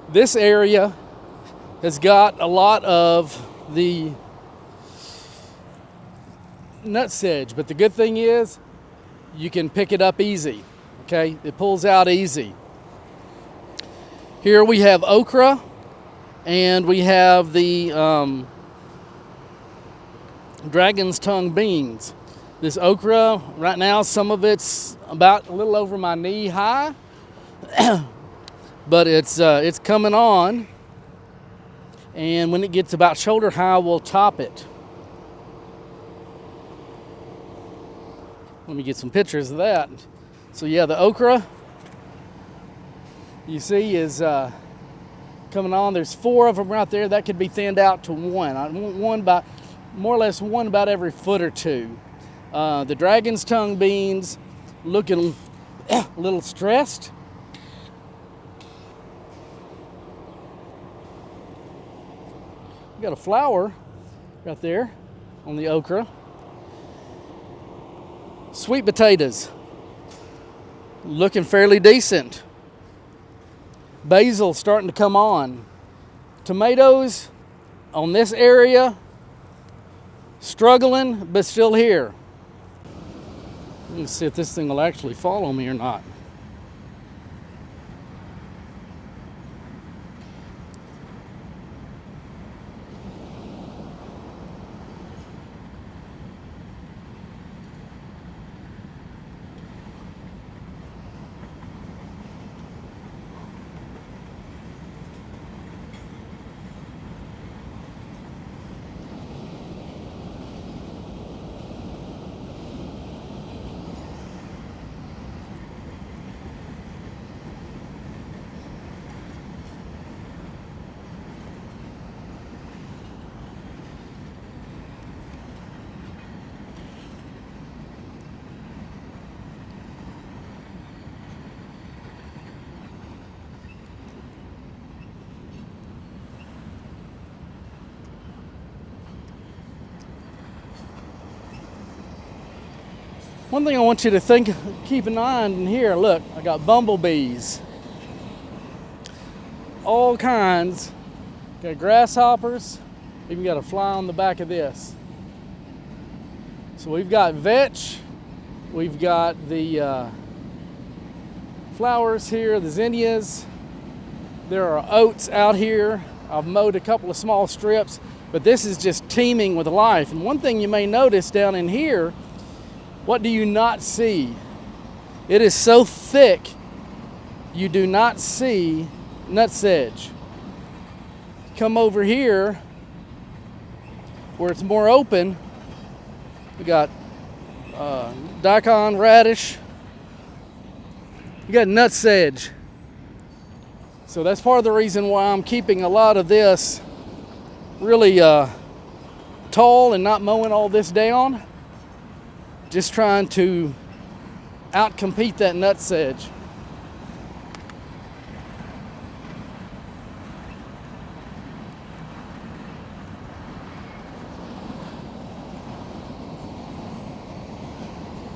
This area has got a lot of the nut sedge, but the good thing is you can pick it up easy. Okay, it pulls out easy. Here we have okra, and we have the dragon's tongue beans. This okra, right now, some of it's about a little over my knee high, but it's coming on. And when it gets about shoulder high, we'll top it. Let me get some pictures of that. So yeah, the okra, you see, is coming on. There's 4 of them right there. That could be thinned out to 1. I want one about, more or less one about every foot or 2. The dragon's tongue beans looking a little stressed. We got a flower right there on the okra. Sweet potatoes, looking fairly decent. Basil starting to come on. Tomatoes on this area, struggling, but still here. Let me see if this thing will actually fall on me or not. One thing I want you to keep an eye on in here, look, I got bumblebees. All kinds. Got grasshoppers, even got a fly on the back of this. So we've got vetch, we've got the flowers here, the zinnias. There are oats out here. I've mowed a couple of small strips, but this is just teeming with life. And one thing you may notice down in here, what do you not see? It is so thick, you do not see nut sedge. Come over here, where it's more open, we got daikon, radish, you got nut sedge. So that's part of the reason why I'm keeping a lot of this really tall and not mowing all this down. Just trying to outcompete that nut sedge.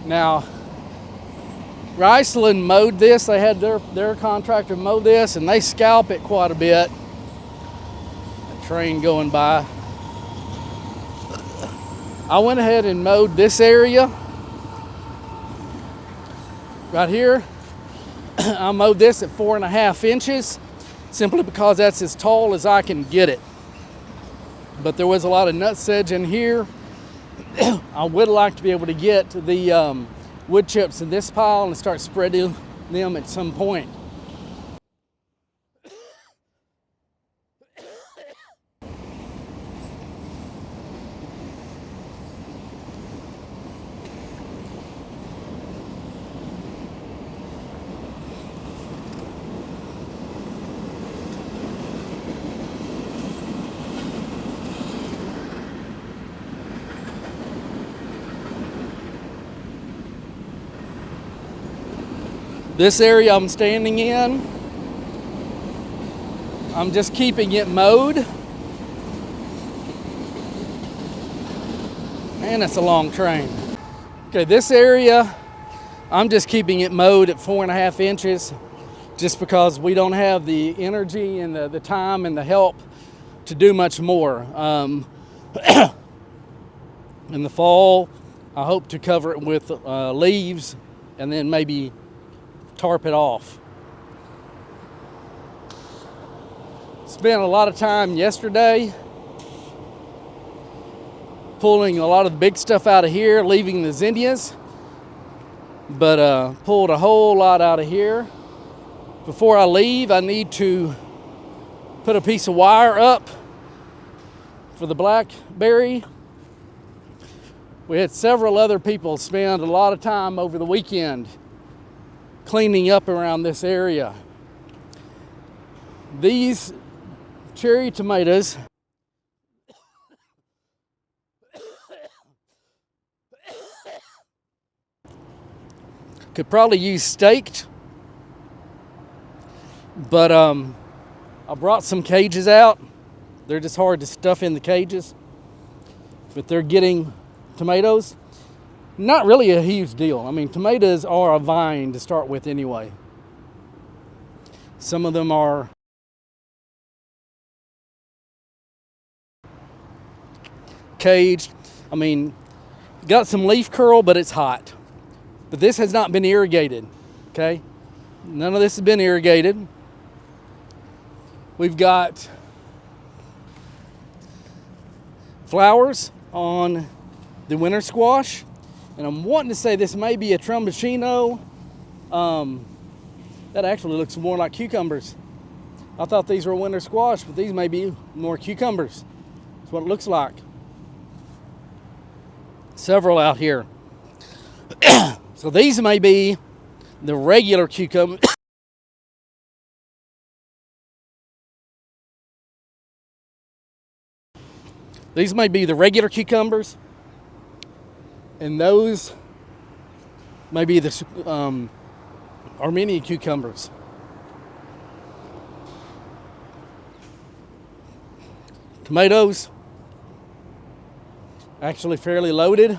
Now, Riceland mowed this. They had their contractor mow this, and they scalp it quite a bit. A train going by. I went ahead and mowed this area right here. I mowed this at 4.5 inches simply because that's as tall as I can get it. But there was a lot of nut sedge in here. I would like to be able to get the wood chips in this pile and start spreading them at some point. This area I'm standing in, I'm just keeping it mowed. Man, that's a long train. Okay, this area, I'm just keeping it mowed at 4.5 inches just because we don't have the energy and the time and the help to do much more. In the fall, I hope to cover it with leaves and then maybe tarp it off. Spent a lot of time yesterday pulling a lot of the big stuff out of here, leaving the zinnias, but pulled a whole lot out of here. Before I leave, I need to put a piece of wire up for the blackberry. We had several other people spend a lot of time over the weekend cleaning up around this area. These cherry tomatoes could probably use staked, but I brought some cages out. They're just hard to stuff in the cages, but they're getting tomatoes. Not really a huge deal. I mean, tomatoes are a vine to start with anyway. Some of them are caged. I mean, got some leaf curl, but it's hot. But this has not been irrigated, okay? None of this has been irrigated. We've got flowers on the winter squash, and I'm wanting to say this may be a tromboncino. That actually looks more like cucumbers. I thought these were winter squash, but these may be more cucumbers. That's what it looks like. Several out here. So these may be the regular cucumber. These may be the regular cucumbers, and those may be the Armenian cucumbers. Tomatoes, actually fairly loaded.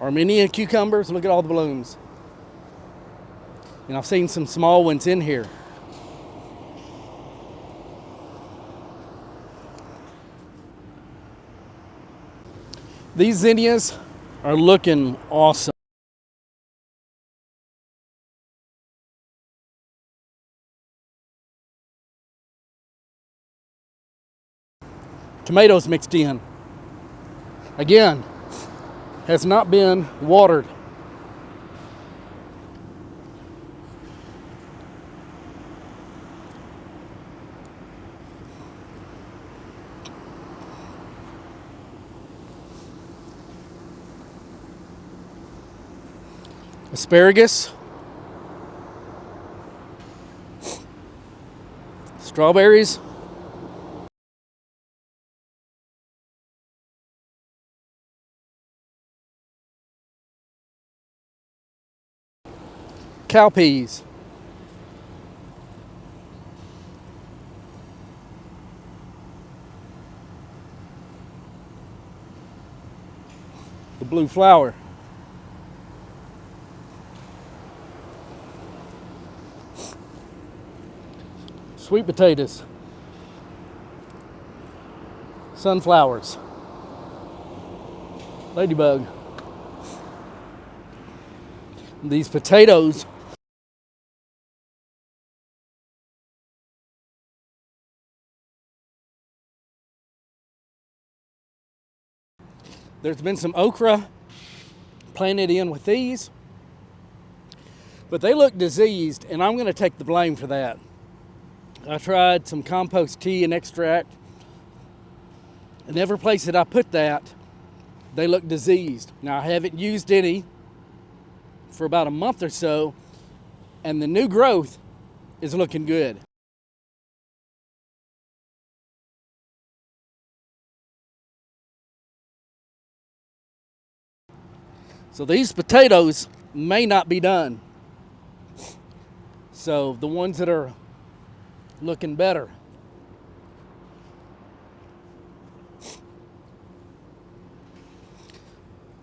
Armenian cucumbers, look at all the blooms. And I've seen some small ones in here. These zinnias are looking awesome. Tomatoes mixed in. Again, has not been watered. Asparagus, strawberries, cowpeas, the blue flower, sweet potatoes, sunflowers, ladybug. These potatoes there's been some okra planted in with these, but they look diseased, and I'm going to take the blame for that. I tried some compost tea and extract, and every place that I put that, they look diseased. Now, I haven't used any for about a month or so, and the new growth is looking good. So these potatoes may not be done. So the ones that are looking better.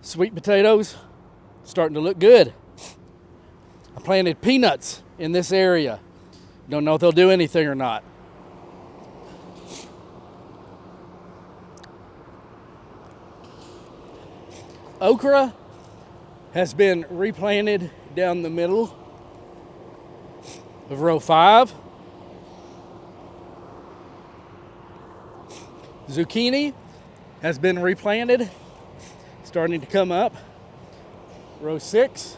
Sweet potatoes starting to look good. I planted peanuts in this area. Don't know if they'll do anything or not. Okra has been replanted down the middle of row 5. Zucchini has been replanted, starting to come up. Row 6.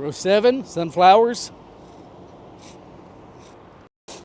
Row 7, sunflowers.